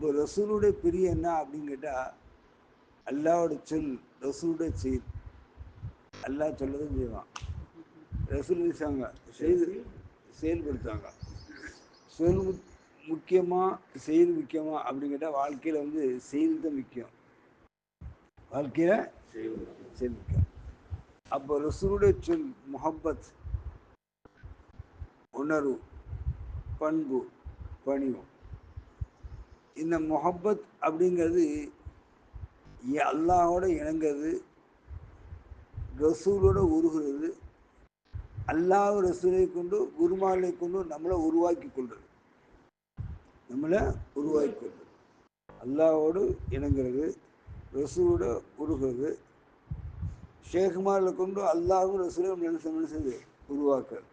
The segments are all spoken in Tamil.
அப்போ ரசூலுடைய பிரிய என்ன அப்படின்னு கேட்டால் அல்லாவோட சொல் ரசூலுடைய செயல். அல்லாஹ் சொல்லதும் செய்வான், ரசூல் வீசாங்க செய்து செயல்படுத்தாங்க. சொல் முக்கியமா செயல் முக்கியமா அப்படின்னு கேட்டால் வாழ்க்கையில் வந்து செயல் தான் முக்கியம். வாழ்க்கையில் செயல் முக்கியம். அப்போ ரசூலுடைய சொல் முஹப்பத், உணர்வு, பண்பு, பணிவு. இந்த முஹப்பத் அப்படிங்கிறது அல்லாஹோட இணங்கிறது, ரசூலோட உருகிறது, அல்லாஹ் ரசூலை கொண்டு குருமாலை கொண்டு நம்மளை உருவாக்கி கொள்வது. நம்மளை உருவாக்கி கொள்வது அல்லாஹோடு இணங்கிறது, ரசூலோட உருகிறது, ஷேகுமாரில் கொண்டு அல்லாஹும் ரசூலையும் நினைச்சது உருவாக்குறது.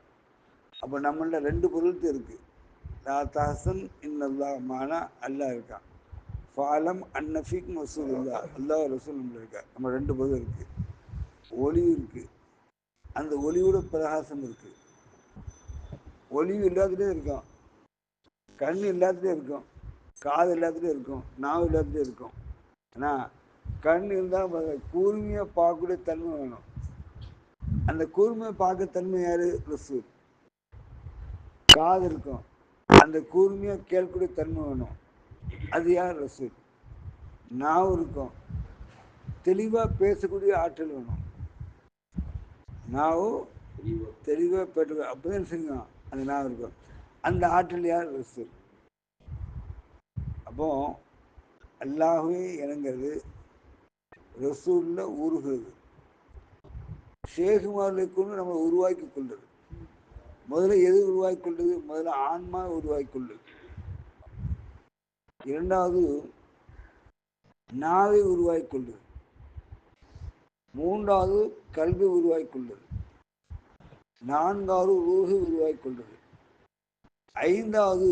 அப்போ நம்மள்ட ரெண்டு பொருள் இருக்கு. லா தஹசன் இன்னல்லாஹ் மானா, அல்லாஹ் இருக்கான். ஃபாலம் அன்னஃபிக் ரசூல் இல்லா, அல்லாஹ் ரசூல் நம்மள இருக்கா. நம்ம ரெண்டு பொருள் இருக்கு. ஒளிவு இருக்கு, அந்த ஒளியோட பிரகாசம் இருக்கு. ஒளிவு எல்லாத்துலேயும் இருக்கும், கண் எல்லாத்துலேயும் இருக்கும், காது எல்லாத்துலேயும் இருக்கும், நாவு எல்லாத்துலேயும் இருக்கும். ஆனால் கண் இருந்தால் கூர்மையாக பார்க்கக்கூடிய தன்மை வேணும். அந்த கூர்மையை பார்க்க தன்மை யாரு? ரசூல். காது இருக்கும், அந்த கூர்மையாக கேட்கக்கூடிய தன்மை வேணும், அது யார்? ரசூல். நாவு இருக்கும், தெளிவாக பேசக்கூடிய ஆற்றல் வேணும். நாவு தெளிவாக பேச அப்போதான் செய்யும், அந்த நாவு இருக்கும். அந்த ஆற்றல் யார்? ரசூல். அப்போ அல்லாஹ்வே இணங்கிறது, ரசூல்ல உருகிறது, ஷேகுமார்களை கொண்டு நம்மளை உருவாக்கி கொள்வது. முதல்ல எது உருவாக்கி கொள்வது? முதல்ல ஆன்மா உருவாக்கி கொள்வது. இரண்டாவது நாவை உருவாக்கி கொள்வது. மூன்றாவது கல்வி உருவாக்கி கொள்வது. நான்காவது ரூஹை உருவாக்கி கொள்வது. ஐந்தாவது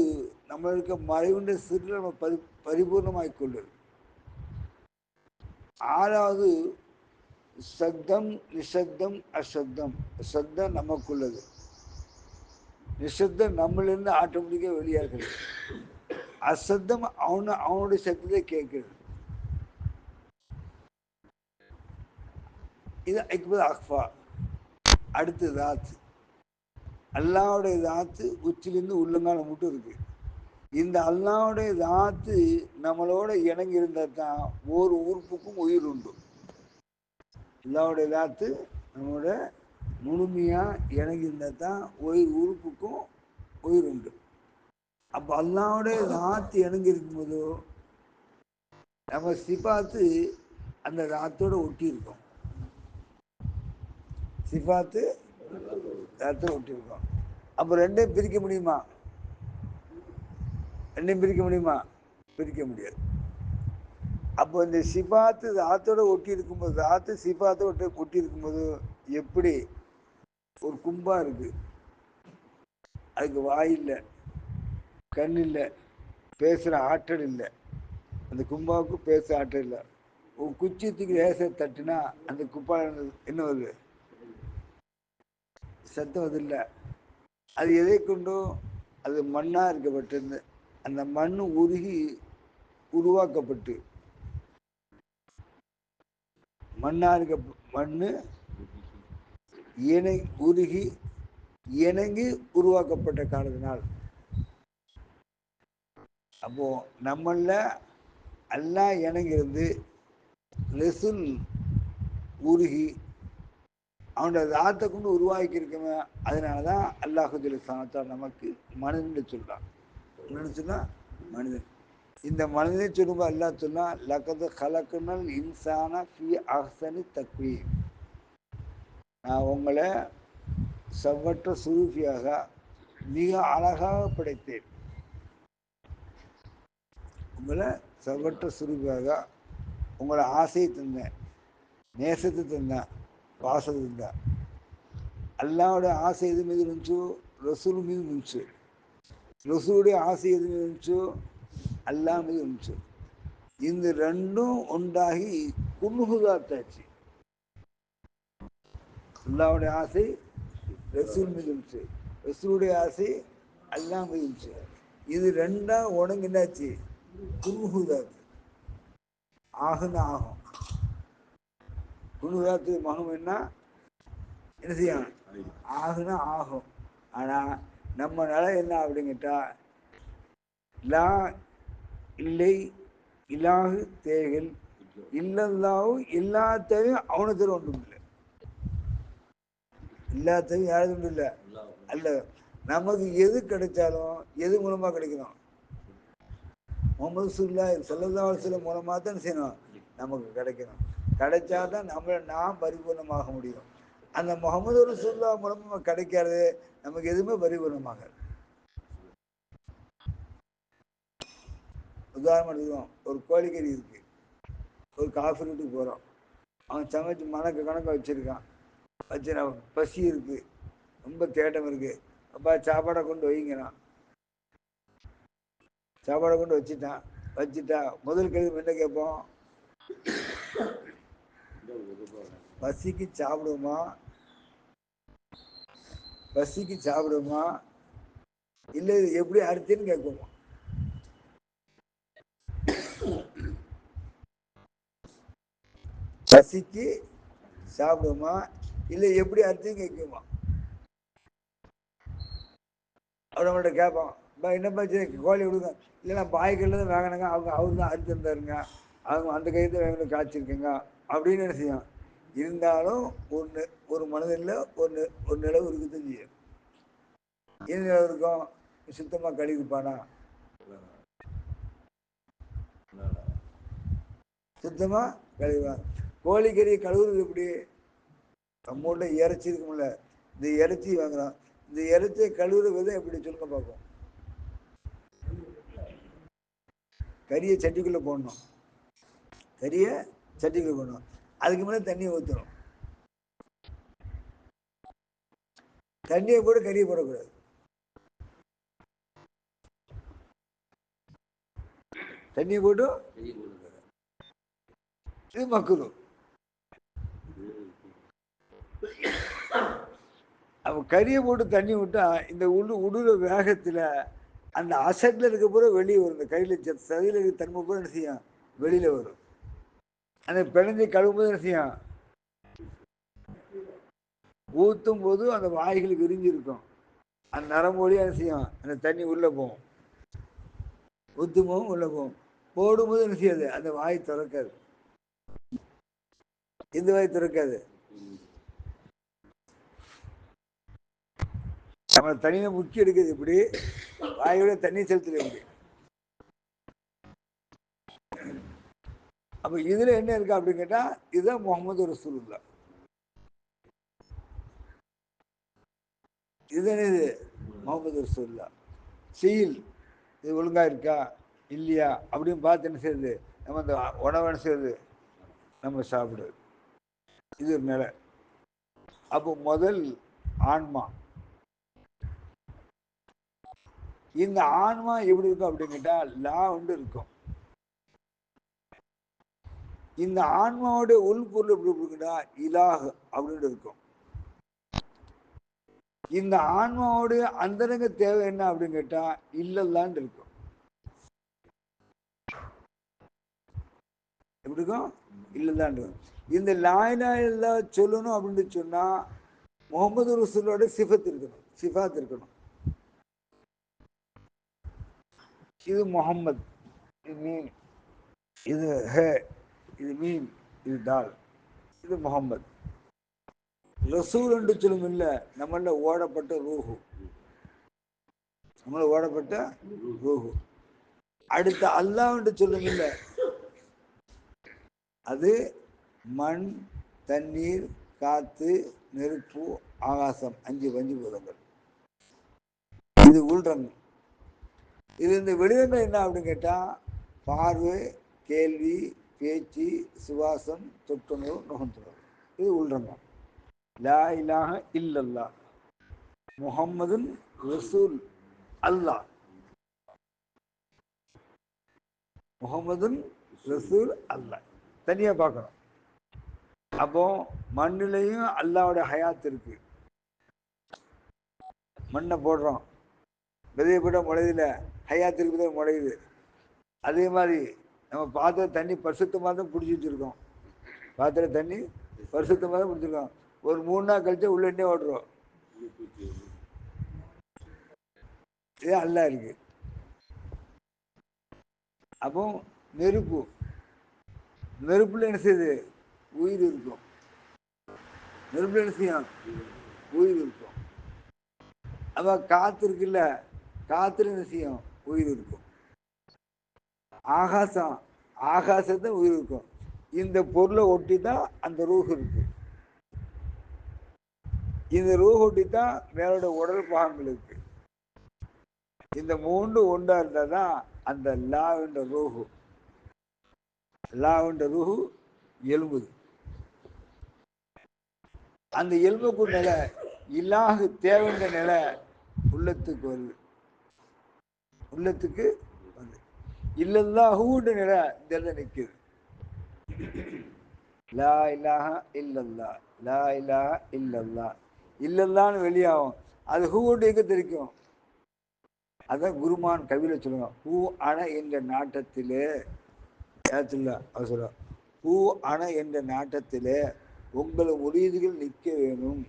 நம்மளுக்கு மறைவுண்ட சிறு நம்ம பரிபூர்ணமாக்கிக் கொள்வது. ஆறாவது சத்தம், நிசப்தம், அசப்தம். சத்தம் நமக்குள்ளது, நிசப்தம் நம்மளிருந்து ஆட்டோமேட்டிக்காக வெளியாகிறது, அசப்தம் அவனுடைய சத்தத்தை கேட்கிறது. இது ஐக்பது அக்ஃபா. அடுத்து தாத்து. அல்லாவுடைய தாத்து உச்சிலிருந்து உள்ளங்காலம் மட்டும் இருக்கு. இந்த அல்லாவுடைய தாத்து நம்மளோட இணங்கி இருந்தால் தான் ஒரு உறுப்புக்கும் உயிர் உண்டு. அல்லாவுடைய தாத்து நம்மளோட முழுமையா இணங்கி இருந்தால் தான் உறுப்புக்கும் உயிர் உண்டு. அப்போ அல்லாவுடைய தாத்து இணங்கி இருக்கும்போது நம்ம சிபாத்து அந்த தாத்தோட ஒட்டி இருக்கோம். சிபாத்து தாத்தோட ஒட்டி இருக்கோம். அப்போ ரெண்டையும் பிரிக்க முடியுமா? ரெண்டையும் பிரிக்க முடியுமா? பிரிக்க முடியாது. அப்போ இந்த சிபாத்து தாத்தோட ஒட்டி இருக்கும்போது, தாத்து சிபாத்தோட ஒட்டி இருக்கும்போது எப்படி ஒரு கும்பா இருக்கு, அதுக்கு வாய் இல்லை, கண் இல்லை, பேசுகிற ஆற்றல் இல்லை. அந்த கும்பாவுக்கு பேச ஆற்றல் இல்லை. ஒரு குச்சியத்துக்கு லேச தட்டுனா அந்த குப்பா என்ன வருது? சத்தம் அது இல்லை. அது எதை கொண்டும் அது மண்ணாக இருக்கப்பட்டிருந்து அந்த மண் உருகி உருவாக்கப்பட்டு, மண்ணாக இருக்க மண் உருகி இணங்கி உருவாக்கப்பட்ட காரணத்தினால். அப்போ நம்மள அல்லாஹ் இணங்கிறது, ரசூல் உருகி அவனோட தாத்தை கொண்டு உருவாக்கி இருக்கவன். அதனாலதான் அல்லாஹு ஜல்ல நமக்கு மனிதன் சொல்றான். என்னன்னு சொன்னா மனிதன். இந்த மனிதனை சொல்லும்போது அல்லாஹ் சொன்னா லகது கலக்குனல் இன்சான ஃபி அஹ்சனி தக்வீம். நான் உங்களை செவ்வற்ற சுரூபியாக மிக அழகாக படைத்தேன். உங்களை செவ்வற்ற சுரூபியாக உங்களை ஆசையை தந்தேன், நேசத்தை தந்தேன், பாசத்தை தந்தேன். அல்லாவுடைய ஆசை எது மீது இருந்துச்சோ ரசூல் மீது இருந்துச்சு, ரசூலுடைய ஆசை எது மீது இருந்துச்சோ அல்லாஹ் மீது இருந்துச்சு. இந்த ரெண்டும் உண்டாகி குன்னுகுதாத்தாச்சு. அல்லாவுடைய ஆசை ரசூல் மீது இருந்துச்சு, ரசூலுடைய ஆசை அல்லாஹ் மீது இருந்துச்சு. இது ரெண்டா உடங்கினாச்சு, குன்ஹுதாத் ஆகுன்னு ஆகும். குன்ஹுதாத்து மகம் என்ன செய்யும்? ஆகுன்னா ஆகும். ஆனா நம்ம நிலை என்ன அப்படிங்கிட்டா, லா இல்லை இலாகு தேகல் இல்லல்லாவும் எல்லாத்தையும் அவனுக்கு ஒன்றும் இல்லை. எல்லாத்தையும் யாருக்கும் இல்லை அல்ல. நமக்கு எது கிடைச்சாலும் எது மூலமா கிடைக்கணும்? முகமது ஸல்லல்லாஹு அலைஹி வஸல்லம் மூலமாக தான் செய்யணும், நமக்கு கிடைக்கணும். கிடைச்சாதான் நாம் பரிபூர்ணமாக முடியும். அந்த முகமது ரசூலுல்லாஹ் மூலமா கிடைக்காது, நமக்கு எதுவுமே பரிபூர்ணமாக. உதாரணம் எடுத்துக்கோம், ஒரு கோழிக்கறி இருக்கு, ஒரு காஃபி வீட்டுக்கு போகிறோம், அவன் சமைச்சு கணக்க வச்சிருக்கான். வச்சு பசி இருக்கு, ரொம்ப தேட்டம் இருக்கு, அப்பா சாப்பாடை கொண்டு வைங்கிறான். சாப்பாடை கொண்டு வச்சுட்டா முதல் கேள்வி என்ன கேட்போம்? பசிக்கு சாப்பிடுமா, பசிக்கு சாப்பிடுமா, இல்லை எப்படி அறுத்துன்னு கேட்குமா? பசிக்கு சாப்பிடுமா, இல்லை எப்படி அறுத்துன்னு கேட்குமா? அவர் நம்மள்ட்ட கேட்போம், என்னப்பா கோழி விடுங்க, இல்லைன்னா பாய்க்கல்ல தான் வாங்கினாங்க, அவர் தான் அறுத்து இருந்தாருங்க, அவங்க அந்த கையத்தை வேணும் காய்ச்சிருக்குங்க அப்படின்னு என்ன செய்யும். இருந்தாலும் ஒன்று ஒரு மனதில் ஒரு நிலவு இருக்குதான் செய்யும். என்ன நிலவு இருக்கும்? சுத்தமாக கழுவிப்பானா? சுத்தமாக கழுவிப்பான். கோழிக்கறி கழுவுறது எப்படி? நம்மகிட்ட இறைச்சி இருக்கும்ல, இந்த இறைச்சி வாங்குறோம், இந்த இறைச்சியை கழுவுற விதம் எப்படி சொல்லுங்க பார்ப்போம். கறியை சட்டிக்குள்ளே போடணும், கறியை சட்டிக்குள்ளே போடணும், அதுக்கு மேலே தண்ணியை ஊற்றணும். தண்ணியை போட்டு கறியை போடக்கூடாது. தண்ணியை போட்டு இது மக்குதும். அப்போ கறியை போட்டு தண்ணி விட்டா இந்த உடுற வேகத்தில் அந்த அசட்டில் இருக்க பூரா வெளியே வரும். இந்த கையில் சதையில் இருக்க தன்மை பூரா என்ன செய்யும்? வெளியில் வரும். அந்த பிணைஞ்சு கழுவும்போது என்ன செய்யும்? ஊற்றும் போது அந்த வாய்கள் விரிஞ்சு இருக்கும், அந்த நரம்பொழியாக என்ன செய்யும்? அந்த தண்ணி உள்ளே போகும், ஊற்றும் போகும் உள்ளே போகும். போடும்போது என்ன செய்யாது? அந்த வாய் திறக்காது. இந்த வாய் திறக்காது. நம்ம தண்ணியை முக்கி எடுக்குது இப்படி, வாயோட தண்ணி செலுத்துறது எப்படி? அப்ப இதுல என்ன இருக்கு அப்படின்னு கேட்டா, இதுதான் முகமது ரசூலுல்லாஹ். இதுதான் இது முகமது ரசூலுல்லாஹ். செயல் இது ஒழுங்கா இருக்கா இல்லையா அப்படின்னு பார்த்து என்ன செய்யுது, நம்ம அந்த உணவு என்ன செய்யுது, நம்ம சாப்பிடுது. இது ஒரு நிலை. அப்போ முதல் ஆன்மா, இந்த ஆன்மா எப்படி இருக்கும் அப்படின்னு கேட்டா, லா ஒன்று இருக்கும். இந்த ஆன்மாவுடைய உள்பொருள் எப்படி இருக்குன்னா, இலாஹ் அப்படின்னு இருக்கும். இந்த ஆன்மாவுடைய அந்தரங்க தேவை என்ன அப்படின்னு கேட்டா, இல்லல்லான்னு இருக்கும். எப்படி இருக்கும்? இல்லல்லான்னு இருக்கும். இந்த லா இலாஹ இல்லல்லாஹ் சொல்லணும் அப்படின்னு சொன்னா முகமது ரசூலோட சிஃபத் இருக்கணும், சிஃபாத் இருக்கணும். இது முகம்மது, இது மீன், இது ஹே, இது மீன், இது தால், இது முகம்மது. ரசூல் என்று சொல்லும் இல்லை, நம்மள ஓடப்பட்ட ரூஹு, நம்மள ஓடப்பட்ட ரூஹு. அடுத்த அல்லாஹ் என்று சொல்லும் இல்லை, அது மண், தண்ணீர், காத்து, நெருப்பு, ஆகாசம், 5 பஞ்சபூதங்கள். இது உள்ரங்கம். இது இந்த வெளிரங்கம் என்ன அப்படின்னு கேட்டா, பார்வை, கேள்வி, பேச்சு, சுவாசம், தொட்டுணர்வு, நுகர்ந்துணர்வு. இது உள்ரங்கம். லா இலாஹ இல்லல்லாஹ் முஹம்மதுன் ரசூல் அல்லாஹ், முஹம்மதுன் ரசூல் அல்லாஹ் தனியா பார்க்கணும். அப்போ மண்ணிலையும் அல்லாவுடைய ஹயாத் இருக்கு. மண்ணை போடுறோம், விதையை போட்டால் முளையுதுல, ஹயாத் இருக்குது முளையுது. அதே மாதிரி நம்ம பாத்திர தண்ணி பரிசுத்தமாக தான் பிடிச்சி வச்சுருக்கோம். பாத்திர தண்ணி பரிசுத்தமாக தான் பிடிச்சிருக்கோம். ஒரு 3 நாள் கழிச்சு உள்ளே ஓடுறோம். இது அல்லா இருக்கு. அப்போ நெருப்பு, நெருப்புல என்ன செய்யுது? உயிர் இருக்கும். நெருப்புல என்ன செய்யும்? உயிர் இருக்கும். அப்ப காத்து இருக்குல்ல, காத்துல என்ன செய்யும்? உயிர் இருக்கும். ஆகாசம், ஆகாசத்தை உயிர் இருக்கும். இந்த பொருளை ஒட்டி தான் அந்த ரூஹ் இருக்கு. இந்த ரூஹ் ஒட்டி தான் மேலோட உடல் பாகங்கள் இருக்கு. இந்த 3 ஒன்றா இருந்தால் தான் அந்த லாவுன்ற ரூஹு, லாவுன்ற ரூஹு எலும்புது. அந்த எலும்புக்கு நிலை இல்லாஹு தேவைன்ற நிலை உள்ளத்துக்கு வருது. உள்ளத்துக்கு வந்து இல்லல்லாஹூன்ற நிலை இந்த நிற்குது. லா இலாஹ இல்லல்லா, லா இலாஹ இல்லல்லா, இல்லல்லான்னு வெளியாகும். அது ஹூண்டு எங்க தெரிக்கும்? அதான் குருமான் கவியில சொல்லுங்க. ஹூ அண என்ற நாட்டத்திலே அவர் சொல்ல, ஹூ அண என்ற நாட்டத்திலே உங்களை முறியீடுகள் நிற்க வேணும்,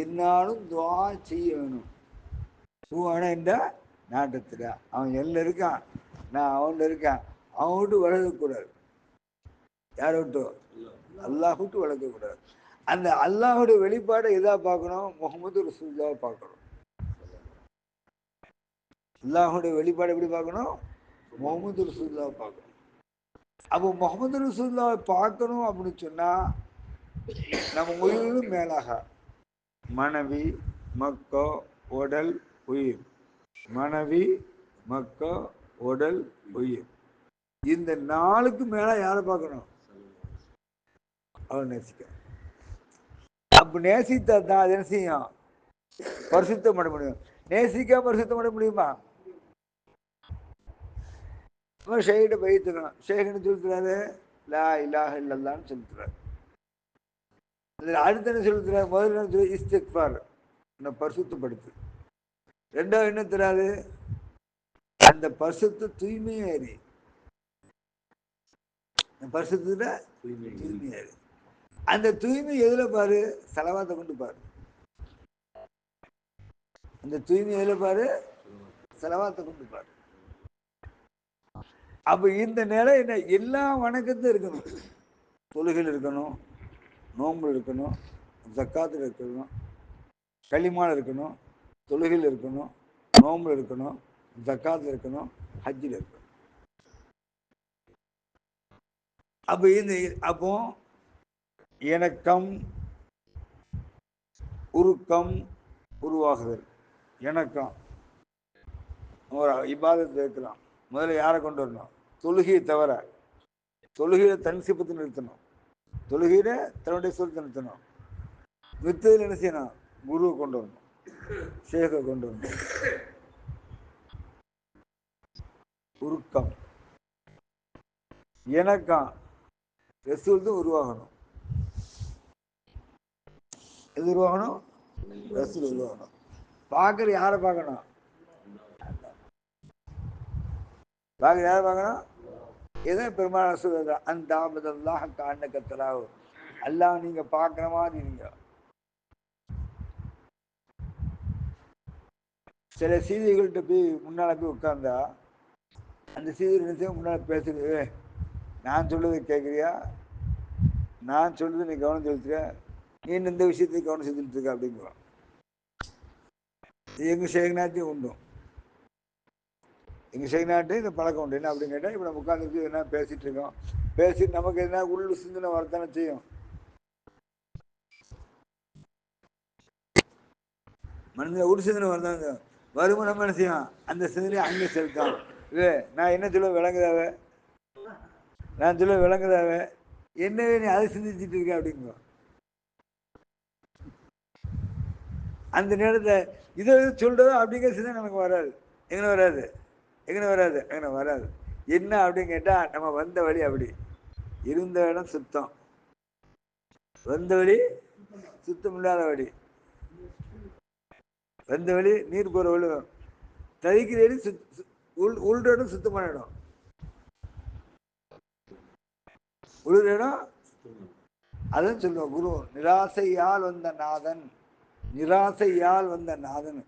என்னாலும் துவா செய்ய வேணும். ஹூ அண என்ற நாட்டத்தில் அவன் எல்ல இருக்கான், நான் அவன் இருக்கேன். அவன் விட்டு வளர்க்கக்கூடாது. யாரை விட்டு? அல்லாஹ் விட்டு வளர்க்கக்கூடாது. அந்த அல்லாஹுடைய வெளிப்பாடை எதா பார்க்கணும்? முகமது ரசூலுல்லாஹ் பார்க்கணும். அல்லாஹுடைய வெளிப்பாடு எப்படி பார்க்கணும்? முகமது ரசூலுல்லாஹ் பார்க்கணும். அப்போ முகமது ரசூலுல்லாஹ் பார்க்கணும் அப்படின்னு சொன்னா நம்ம உயிரிலும் மேலாக மனைவி, மக்கோ, உடல், உயிர். மனைவி, மக்கோ, உடல், உயிர். இந்த 4க்கு மேல யாரை பார்க்கணும்? அவன் நேசிக்க. அப்ப நேசித்தா தான் அது என்ன செய்யும்? பரிசுத்தம் பண்ண முடியும். நேசிக்காம பரிசுத்தம் பண்ண முடியுமா? ஷேகிட்ட பயிற்றுக்கணும். ஷேகின்னு சொல்லுறாரு லா இலாஹ இல்லல்லான்னு சொல்லுறாரு. அடுத்த என்ன சொல்லுறாரு? முதல்ல என்ன சொல்லி இஸ்திக்ஃபார், பரிசுத்தப்படுத்து. ரெண்டாவது என்ன தராது? அந்த பரிசுத்த தூய்மையேறி, பரிசுத்த தூய்மையேறி. அந்த தூய்மை எதுல பாரு? செலவாத்தை கொண்டு பாரு. அந்த தூய்மை எதுல பாரு? செலவாத்தை கொண்டு பாரு. அப்ப இந்த நிலை என்ன? எல்லா வணக்கத்தையும் இருக்கணும். தொழுகையில் இருக்கணும், நோன்பு இருக்கணும், ஜக்காத்தில் இருக்கணும், களிமால் இருக்கணும், தொழுகையில் இருக்கணும், நோன்பு இருக்கணும், ஜக்காத்தில் இருக்கணும், ஹஜ்ஜில் இருக்கணும். அப்ப இந்த அப்போ இணக்கம், உருக்கம், உருவாகுதல். இணக்கம் ஒரு இபாதத்தை இருக்கலாம். முதல்ல யாரை கொண்டு வரணும்? தொழுகையை தவிர தொழுகையில தன் சிப்பத்தை நிறுத்தணும். தொழுகையில தன்னுடைய சொல் நிறுத்தணும். நிறுத்தத்தில் என்ன செய்யணும்? குருவை கொண்டு வரணும், ஷேகை கொண்டு வரணும். உருக்கம், இணக்கம், ரசூல் தான் உருவாகணும். எது உருவாகணும்? ரசூல் உருவாகணும். பார்க்கற யாரை பார்க்கணும்? பார்க்கற யாரை பார்க்கணும்? எதை பெருமாள் ரசூல் அந்த ஆபதல்லாஹ் காண்ணக்க தராவு, அல்லாஹ் நீங்க பார்க்குற மாதிரி நீங்க. சில சீதிகள்கிட்ட போய் முன்னால் போய் உட்கார்ந்தா அந்த சீதி முன்னால் பேசுறது, நான் சொல்றது கேட்குறியா? நான் சொல்றது நீ கவனம் செலுத்துற? நீ இந்த விஷயத்துக்கு கவனம் செலுத்திட்டு இருக்க அப்படிங்கிறோம். எங்க சேகநாட்டையும் உண்டும். எங்க சேகநாட்டு இந்த பழக்கம் உண்டு. என்ன அப்படின்னு கேட்டால், இப்போ நம்ம உட்காந்துட்டு என்ன பேசிட்டு இருக்கோம், பேசிட்டு நமக்கு என்ன உள்ள சிந்தனை வரத்தானே செய்யும். மனிதன் உள் சிந்தனை வரதாங்க வருமா? நம்ம என்ன செய்யும்? அந்த சிந்தனையை அங்கே செலுத்தோம். நான் என்ன சொல்ல விளங்குதாவே, நான் சொல்ல விளங்குதாவே, என்னவே நீ அதை சிந்திச்சுட்டு இருக்க அப்படிங்க. அந்த நேரத்தை இதை சொல்றதோ அப்படிங்கிற சிந்தனை நமக்கு வராது. எங்கே வராது? எங்கே வராது? எங்கே வராது? என்ன அப்படின்னு கேட்டா, நம்ம வந்த வழி அப்படி இருந்த இடம் சுத்தம், வந்த வழி சுத்தம் இல்லாத வழி. வந்த வழி நீர் போற வழி, தவிக்கிற வழி உள்ற இடம் சுத்தமான இடம். உழுற இடம் அதான் சொல்லுவோம் குரு. நிராசையால் வந்த நாதன், நிராசையால் வந்த நாதன்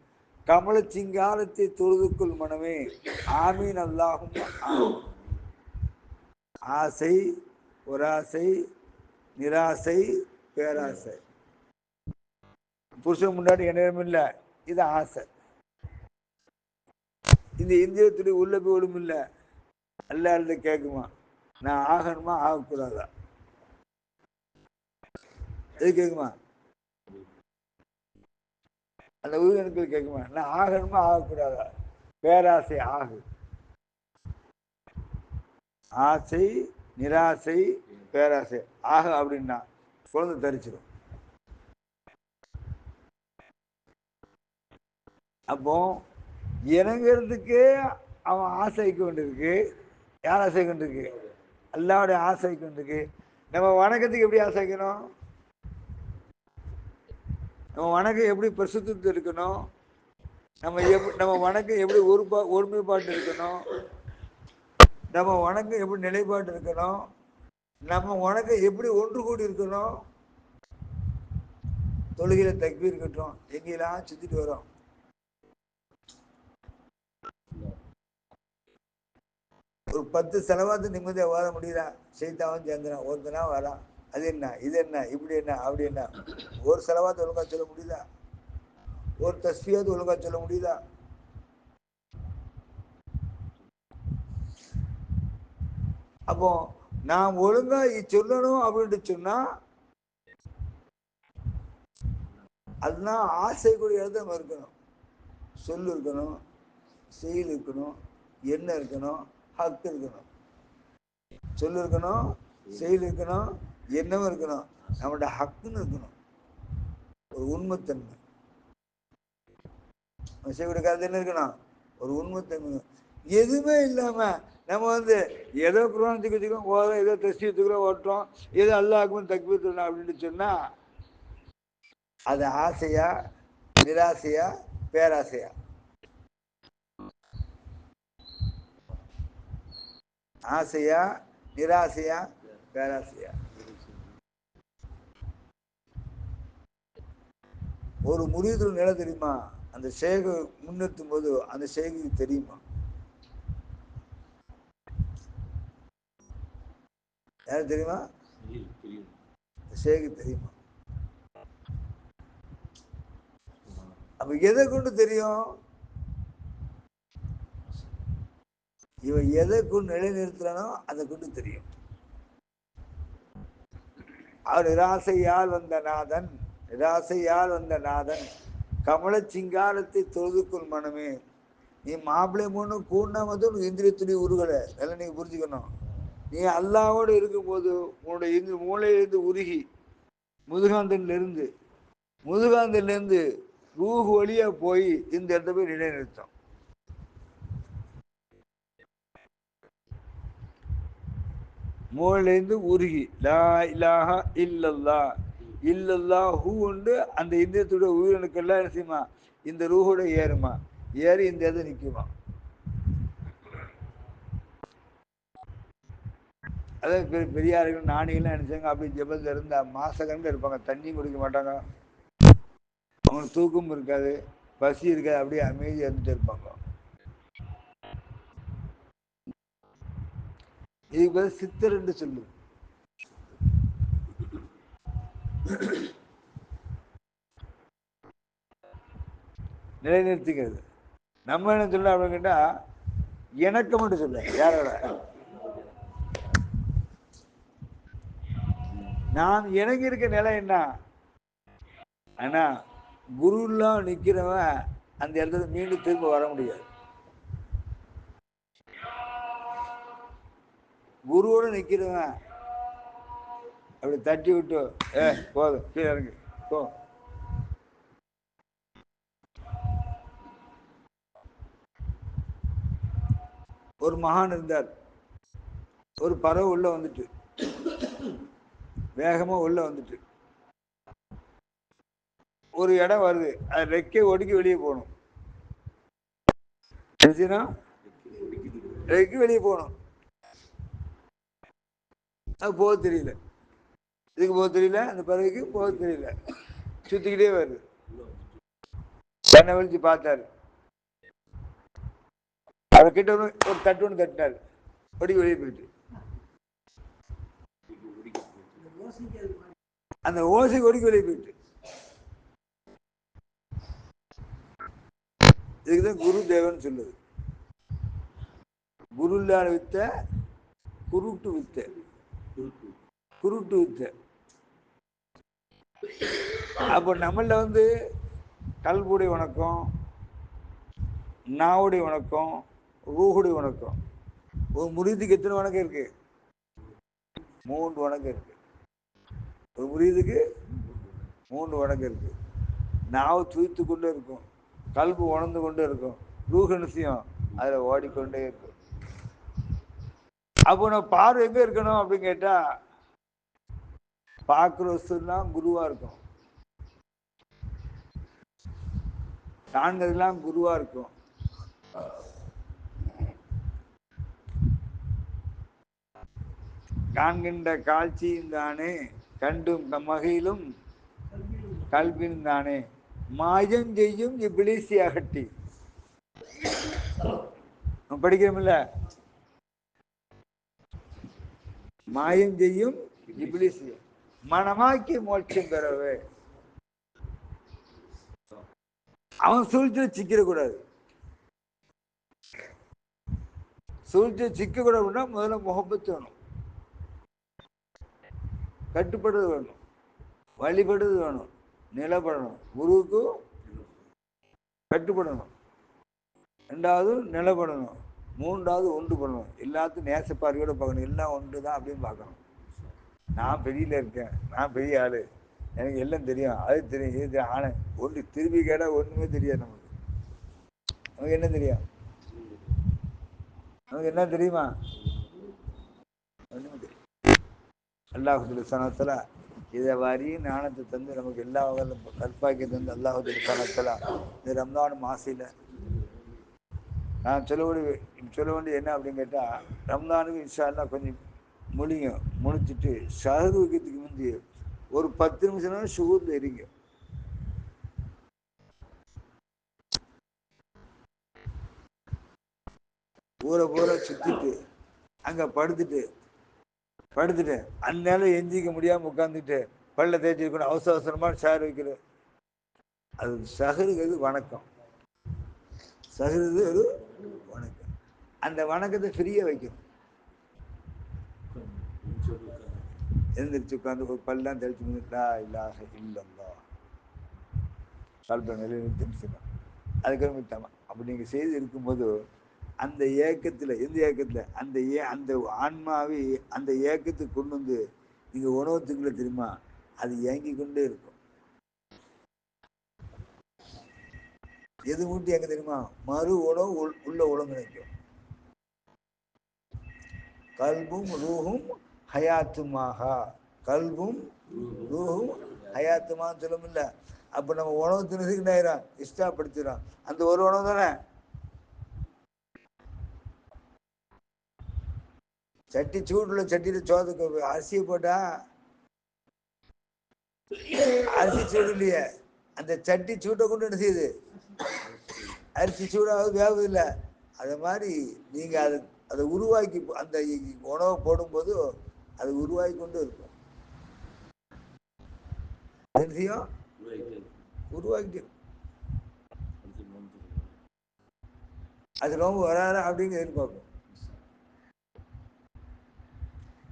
கமல சிங்காரத்தை தொழுதுக்குள் மனமே ஆமீன் அல்லாஹும். ஆசை, ஒராசை, நிராசை, பேராசை. புருஷன் முன்னாடி என்ன இல்லை, இது ஆசை. இந்த இந்தியத்துடைய உள்ள போய் ஒழுங்கு இல்லை. அல்ல கேட்குமா, நான் ஆகணுமா ஆகக்கூடாதா? எது கேட்குமா? அந்த உயிரினங்கள் கேட்குமா, நான் ஆகணுமா ஆகக்கூடாதா? பேராசை ஆகு. ஆசை, நிராசை, பேராசை ஆக அப்படின்னா குழந்தை தரிச்சிடும். அப்போ இறங்கிறதுக்கே அவன் ஆசைக்கு கொண்டிருக்கு. யார் ஆசை கொண்டிருக்கு? அல்லாவுடைய ஆசை கொண்டிருக்கு. நம்ம வணக்கத்துக்கு எப்படி ஆசைக்கணும்? நம்ம வணக்கம் எப்படி பிரசுத்தத்து இருக்கணும்? நம்ம வணக்கம் எப்படி ஒருமைப்பாட்டு இருக்கணும்? நம்ம வணக்கம் எப்படி நிலைப்பாட்டு இருக்கணும்? நம்ம வணக்கம் எப்படி ஒன்று கூடி இருக்கணும்? தொழுகையில தக்பீர் கட்டுறோம், எங்கெல்லாம் சுத்திட்டு வரோம். ஒரு 10 செலவாத்து நிம்மதியா வாழ முடியுதா? சைத்தாவும் சேர்ந்துறான், ஒருத்தனா வரான். அது என்ன, இது என்ன, இப்படி என்ன, அப்படி என்ன. ஒரு செலவாத்து ஒழுங்கா சொல்ல முடியுதா? ஒரு தஸ்பியாவது ஒழுங்கா சொல்ல முடியுதா? அப்போ நாம் ஒழுங்கா சொல்லணும் அப்படின்ட்டு சொன்னா அதுதான் ஆசைக்குரிய இடத்த நம்ம இருக்கணும். சொல்லு இருக்கணும், செயல் இருக்கணும், என்ன இருக்கணும், ஹக்கு இருக்கணும். சொல்லு இருக்கணும், செயல் இருக்கணும், என்னவும் இருக்கணும், நம்மளோட ஹக்குன்னு இருக்கணும். ஒரு உண்மைத்தன்மை செய்யக்கூடிய காலத்தில் என்ன இருக்கணும்? ஒரு உண்மைத்தன்மை. எதுவுமே இல்லாம நம்ம ஏதோ குரானத்துக்கு வச்சுக்கிறோம், ஓதும், ஏதோ தஸ்பீஹ் ஓட்டுறோம், ஏதோ அல்லாஹ்வுக்கு தக்பீர் சொல்லணும் அப்படின்னு சொன்னா அது ஆசையா, நிராசையா, பேராசையா? ஆசையா, நிராசையா, பேராசையா? ஒரு முரீது நிலை தெரியுமா? அந்த ஷேகு முன்னிறுத்தும் போது அந்த ஷேகுக்கு தெரியுமா? யாரு தெரியுமா? ஷேகு தெரியுமா? அப்ப எதை கொண்டு தெரியும்? இவன் எதை கொண்டு நிலைநிறுத்துறானோ அதை கொண்டு தெரியும். அவர் நிராசையால் வந்த நாதன், நிராசையால் வந்த நாதன் கமல சிங்காரத்தை தொழுதுக்குள் மனமே. நீ மாப்பிள்ளை பொண்ணு கூண்ணா வந்து இந்திரியத்துடைய உருகலை. நல்லா நீங்க புரிஞ்சுக்கணும். நீ அல்லாவோடு இருக்கும் போது உன்னுடைய மூளையிலிருந்து உருகி முதுகாந்திலிருந்து ரூஹ் வழியா போய் இந்த இடத்த போய் நிலைநிறுத்தம். மூளையிலிருந்து உருகி லா இலாஹா இல்லல்லாஹ் இல்லல்லாஹு உண்டு அந்த இந்தியத்துடைய உயிரினுக்கெல்லாம் என்ன செய்யுமா? இந்த ரூஹோட ஏறுமா, ஏறி இந்த இடத்துல நிற்குமா. அதாவது பெரியார்கள் நாணிகள்லாம் நினைச்சாங்க அப்படி ஜபத்தில் இருந்தா மாசக்கணக்கில் இருப்பாங்க, தண்ணியும் குடிக்க மாட்டாங்க, அவங்களுக்கு தூக்கம் இருக்காது, பசி இருக்காது, அப்படியே அமைதியாக இருந்துட்டு இருப்பாங்க. இதுக்கு பதில் சித்தர் என்று சொல்லு. நிலைநிறுத்திக்கிறது. நம்ம என்ன சொல்ல அப்படின்னு கேட்டா எனக்கு மட்டும் சொல்ல, யாரோட நான் எனக்கு இருக்க நிலை என்ன? ஆனா குருலாம் நிக்கிறவன் அந்த இடத்துல மீண்டும் திரும்ப வர முடியாது. குருவோட நிக்கிறவன் அப்படி தட்டி விட்டு போதும் கீழே இறங்கு போ. ஒரு மகான் இருந்தார். ஒரு பறவை உள்ள வந்துட்டு, வேகமா உள்ள வந்துட்டு, ஒரு இடம் வருது, அது ரெக்கை ஒடுக்கி வெளியே போகணும். ரெக்கை வெளியே போகணும். அது போக தெரியல. இதுக்கு போக தெரியல, அந்த பறவைக்கு போக தெரியல, சுத்திக்கிட்டே வருது. கண்ணை வலிச்சு பார்த்தாரு. அவர் கிட்ட ஒரு தட்டு ஒன்று தட்டினாரு, ஒடி வெளியே போயிட்டு. அந்த ஓசை ஒடிக்கு வெளியே போயிட்டு. இதுக்குதான் குரு தேவன் சொல்லுது. குரு இல்லாத வித்த குருட்டு வித்த, குருட்டு வித்த. அப்போ நம்மள கல்புடைய வணக்கம், நாவுடைய வணக்கம், ரூஹுடைய வணக்கம். ஒரு முரீதுக்கு எத்தனை வணக்கம் இருக்கு? 3 வணக்கம் இருக்கு. ஒரு முரீதுக்கு 3 வணக்கம் இருக்கு. நாவு துய்த்து கொண்டே இருக்கும், கல்பு உணர்ந்து கொண்டே இருக்கும், ரூஹ் நிச்சயம் அதுல ஓடிக்கொண்டே இருக்கும். அப்போ நம்ம பார்வை எங்க இருக்கணும் அப்படின்னு கேட்டா, பார்க்கிற வஸ்துலாம் குருவா இருக்கும், காண்கிறதுலாம் குருவா இருக்கும். காண்கின்ற காட்சியும் தானே, கண்டும் மகிழும் கல்வியும் தானே, மாயம் செய்யும் இப்பிலிசி அகட்டி. படிக்கிறோம்ல, மாயம் செய்யும் இபிலிசி மனமாக்கி மோட்சம் பெறவே. அவன் சூழ்ச்சியில சிக்கிட கூடாது. சூழ்ச்சியை சிக்க கூடாதுன்னா முதல்ல முகப்பத்து வேணும், கட்டுப்படுறது வேணும், வழிபடுறது வேணும், நிலப்படணும். குருவுக்கு கட்டுப்படணும், 2வது நிலப்படணும், 3வது ஒன்று பண்ணணும். எல்லாத்தையும் நேசப்பார்வையோட பார்க்கணும். எல்லாம் ஒன்று தான் அப்படின்னு பார்க்கணும். நான் பெரியல இருக்கேன், நான் பெரிய ஆளு, எனக்கு எல்லாம் தெரியும், அது தெரியும், இது ஆன ஒன்று திரும்பி கேட்டா ஒண்ணுமே தெரியாது. நமக்கு நமக்கு என்ன தெரியும்? நமக்கு என்ன தெரியுமா? ஒண்ணுமே தெரியும். அல்லாஹுடைய சனத்துல இதை வரியும் ஞானத்தை தந்து நமக்கு எல்லா வகையிலும் கற்பாக்கி தந்து அல்லாஹுடைய சனத்துல இந்த ரம்ஜான் மாசில நான் சொல்ல வேண்டிய என்ன அப்படின்னு கேட்டா, ரம்ஜானுக்கு இன்ஷா அல்லாஹ் கொஞ்சம் முழிச்சிட்டு ஷஹர் வைக்கிறதுக்கு முந்தி ஒரு 10 நிமிஷம் ஷுகூர்ல இருங்க. ஊரை பூரா சுத்திட்டு அங்க படுத்துட்டு அந்நேரம் எஞ்சிக்க முடியாம உட்காந்துட்டு பல்ல தேய்ச்சிருக்கணும், அவசரமா ஷேர் வைக்கிறது. அது சஹருக்கு வணக்கம், சஹருக்கு ஒரு வணக்கம். அந்த வணக்கத்தை ஃப்ரீயா வைக்கணும். எழுந்திரிச்சு உட்காந்து ஒரு பல்லாம் தெளிச்சு லா இலாஹ இல்லல்லாஹ் கல்ப நிலைநிறுத்தி அதுக்கப்புறம் அப்படி நீங்க செய்து இருக்கும்போது அந்த ஏக்கத்துல, எந்த ஏக்கத்துல, அந்த ஆன்மாவை அந்த ஏக்கத்துக்கு கொண்டு நீங்க உணவத்துக்குள்ள தெரியுமா, அது ஏங்கி கொண்டே இருக்கும். எது ஊட்டி எங்க தெரியுமா? மறு உணவு உள்ள ஒழுங்கிணைக்கும். கல்பும் ரூஹும் ஹயாத்துமாகா, கல்பும் ரூஹும் ஹயாத்துமான்னு சொல்லுமில்ல. அப்ப நம்ம உணவு தினசுக்கு நேரம் இஷ்டப்படுத்திடும். அந்த ஒரு உணவு தானே. சட்டி சூடுல சட்டியில சோத்துக்கு அரிசியை போட்டா அரிசி சூடு இல்லையே, அந்த சட்டி சூட்டை கொண்டு என்ன செய்யுது? அரிசி சூடாவது வேவது இல்லை. அது மாதிரி நீங்க அதை உருவாக்கி அந்த உணவை போடும்போது அது உருவாக்கி கொண்டு இருக்கும். உருவாக்கிட்டு அது நோம்பு வராது அப்படின்னு எதிர்பார்க்கும்.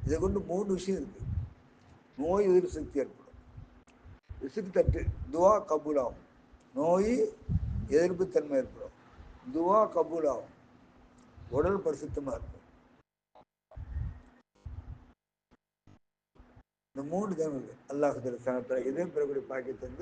இதை கொண்டு 3 விஷயம் இருக்கு. நோய் எதிர்ப்பு சக்தி ஏற்படும், ரிசுக்கு தட்டு துவா கபூலாகும், நோய் எதிர்ப்பு தன்மை ஏற்படும், துவா கபூலாகும், உடல் பரிசுத்தமா இருக்கும். இந்த 3 தான் இருக்கு. அல்லாஹ் இதே பிறகு பாக்கி தந்து